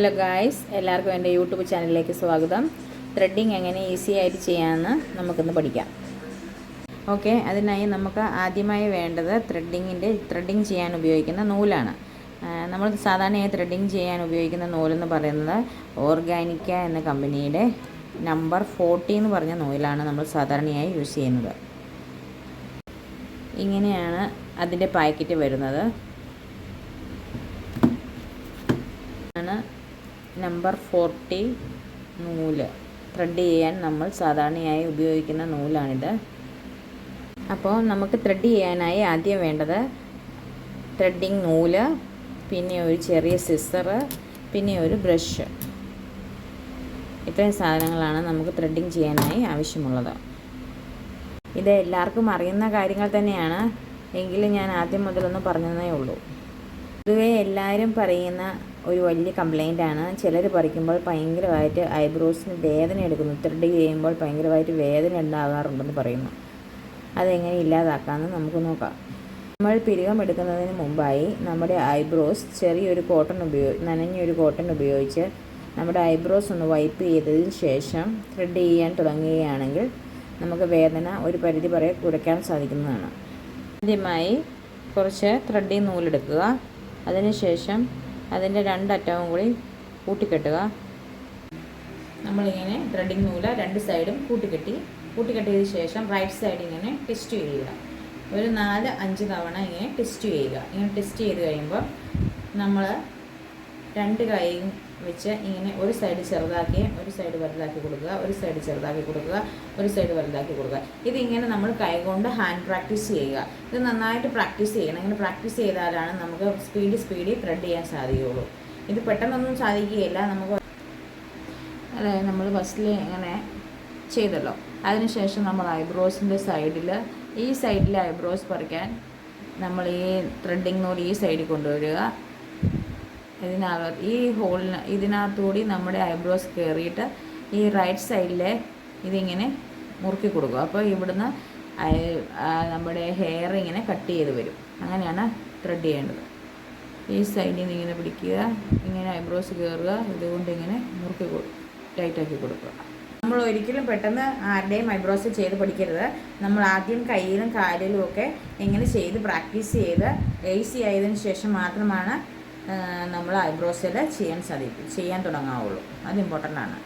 Hello guys, എല്ലാവർക്കും എൻ്റെ YouTube ചാനലിലേക്ക് സ്വാഗതം. ത്രെഡിങ് എങ്ങനെ ഈസി ആയിട്ട് ചെയ്യാമെന്ന് നമുക്കൊന്ന് പഠിക്കാം. ഓക്കെ, അതിനായി നമുക്ക് ആദ്യമായി വേണ്ടത് ത്രെഡിങ് ചെയ്യാൻ ഉപയോഗിക്കുന്ന നൂലാണ്. നമ്മൾ സാധാരണയായി ത്രെഡിങ് ചെയ്യാൻ ഉപയോഗിക്കുന്ന നൂലെന്ന് പറയുന്നത് ഓർഗാനിക്ക എന്ന കമ്പനിയുടെ നമ്പർ 40 എന്ന് പറഞ്ഞ നൂലാണ് നമ്മൾ സാധാരണയായി യൂസ് ചെയ്യുന്നത്. ഇങ്ങനെയാണ് അതിൻ്റെ പാക്കറ്റ് വരുന്നത്. നമ്പർ 40 നൂല് ത്രെഡ് ചെയ്യാൻ നമ്മൾ സാധാരണയായി ഉപയോഗിക്കുന്ന നൂലാണിത്. അപ്പോൾ നമുക്ക് ത്രെഡ് ചെയ്യാനായി ആദ്യം വേണ്ടത് ത്രെഡിങ് നൂല്, പിന്നെ ഒരു ചെറിയ സിസറ്, പിന്നെ ഒരു ബ്രഷ്. ഇത്രയും സാധനങ്ങളാണ് നമുക്ക് ത്രെഡിങ് ചെയ്യാനായി ആവശ്യമുള്ളത്. ഇത് എല്ലാവർക്കും അറിയുന്ന കാര്യങ്ങൾ തന്നെയാണ്, എങ്കിലും ഞാൻ ആദ്യം മുതലൊന്ന് പറഞ്ഞതേ ഉള്ളൂ. പൊതുവേ എല്ലാവരും പറയുന്ന ഒരു വലിയ കംപ്ലൈൻ്റാണ്, ചിലർ പറിക്കുമ്പോൾ ഭയങ്കരമായിട്ട് ഐബ്രോസിന് വേദന എടുക്കുന്നു, ത്രെഡ് ചെയ്യുമ്പോൾ ഭയങ്കരമായിട്ട് വേദന ഉണ്ടാകാറുണ്ടെന്ന് പറയുന്നു. അതെങ്ങനെ ഇല്ലാതാക്കാമെന്ന് നമുക്ക് നോക്കാം. നമ്മൾ പിരികം എടുക്കുന്നതിന് മുമ്പായി നമ്മുടെ ഐബ്രോസ് ചെറിയൊരു നനഞ്ഞൊരു കോട്ടൺ ഉപയോഗിച്ച് നമ്മുടെ ഐബ്രോസ് ഒന്ന് വൈപ്പ് ചെയ്തതിന് ശേഷം ത്രെഡ് ചെയ്യാൻ തുടങ്ങുകയാണെങ്കിൽ നമുക്ക് വേദന ഒരു പരിധി വരെ കുറയ്ക്കാൻ സാധിക്കുന്നതാണ്. ആദ്യമായി കുറച്ച് ത്രെഡിങ് നൂലെടുക്കുക. അതിനുശേഷം അതിൻ്റെ രണ്ടറ്റവും കൂടി കൂട്ടിക്കെട്ടുക. നമ്മളിങ്ങനെ ത്രെഡിങ് നൂല് രണ്ട് സൈഡും കൂട്ടിക്കെട്ടിയതിന് ശേഷം റൈറ്റ് സൈഡ് ഇങ്ങനെ ട്വിസ്റ്റ് ചെയ്യുക. ഒരു 4-5 തവണ ഇങ്ങനെ ട്വിസ്റ്റ് ചെയ്യുക. ഇങ്ങനെ ട്വിസ്റ്റ് ചെയ്ത് കഴിയുമ്പോൾ നമ്മൾ രണ്ട് കൈയും വെച്ച് ഇങ്ങനെ ഒരു സൈഡ് ചെറുതാക്കി ഒരു സൈഡ് വലുതാക്കി കൊടുക്കുക, ഒരു സൈഡ് ചെറുതാക്കി കൊടുക്കുക, ഒരു സൈഡ് വലുതാക്കി കൊടുക്കുക. ഇതിങ്ങനെ നമ്മൾ കൈകൊണ്ട് ഹാൻഡ് പ്രാക്ടീസ് ചെയ്യുക. ഇത് നന്നായിട്ട് പ്രാക്ടീസ് ചെയ്യണം. ഇങ്ങനെ പ്രാക്ടീസ് ചെയ്താലാണ് നമുക്ക് സ്പീഡിൽ ത്രെഡ് ചെയ്യാൻ സാധിക്കുകയുള്ളൂ. ഇത് പെട്ടെന്നൊന്നും സാധിക്കുകയില്ല. നമ്മൾ ഫസ്റ്റിൽ ഇങ്ങനെ ചെയ്തല്ലോ. അതിനുശേഷം നമ്മൾ ഐബ്രോസിൻ്റെ ഈ സൈഡിൽ ഐബ്രോസ് പറിക്കാൻ നമ്മൾ ഈ ത്രെഡിങ് നൂല് ഈ സൈഡിൽ കൊണ്ടുവരിക. ഇതിനകത്തുകൂടി നമ്മുടെ ഐബ്രോസ് കയറിയിട്ട് ഈ റൈറ്റ് സൈഡിലെ ഇതിങ്ങനെ മുറുക്കി കൊടുക്കുക. അപ്പോൾ ഇവിടുന്ന് നമ്മുടെ ഹെയർ ഇങ്ങനെ കട്ട് ചെയ്ത് വരും. അങ്ങനെയാണ് ത്രെഡ് ചെയ്യേണ്ടത്. ഈ സൈഡിൽ നിന്ന് ഇങ്ങനെ പിടിക്കുക, ഇങ്ങനെ ഐബ്രോസ് കയറുക, ഇതുകൊണ്ട് ഇങ്ങനെ മുറുക്കി ടൈറ്റാക്കി കൊടുക്കുക. നമ്മൾ ഒരിക്കലും പെട്ടെന്ന് ആരുടെയും ഐബ്രോസ് ചെയ്ത് പഠിക്കരുത്. നമ്മൾ ആദ്യം കയ്യിലും കാലിലും ഒക്കെ ഇങ്ങനെ ചെയ്ത് പ്രാക്ടീസ് ചെയ്ത് ഈസി ആയതിനു ശേഷം മാത്രമാണ് നമ്മൾ ഐബ്രോസിൽ ചെയ്യാൻ തുടങ്ങാവുള്ളൂ. അത് ഇമ്പോർട്ടൻ്റ് ആണ്.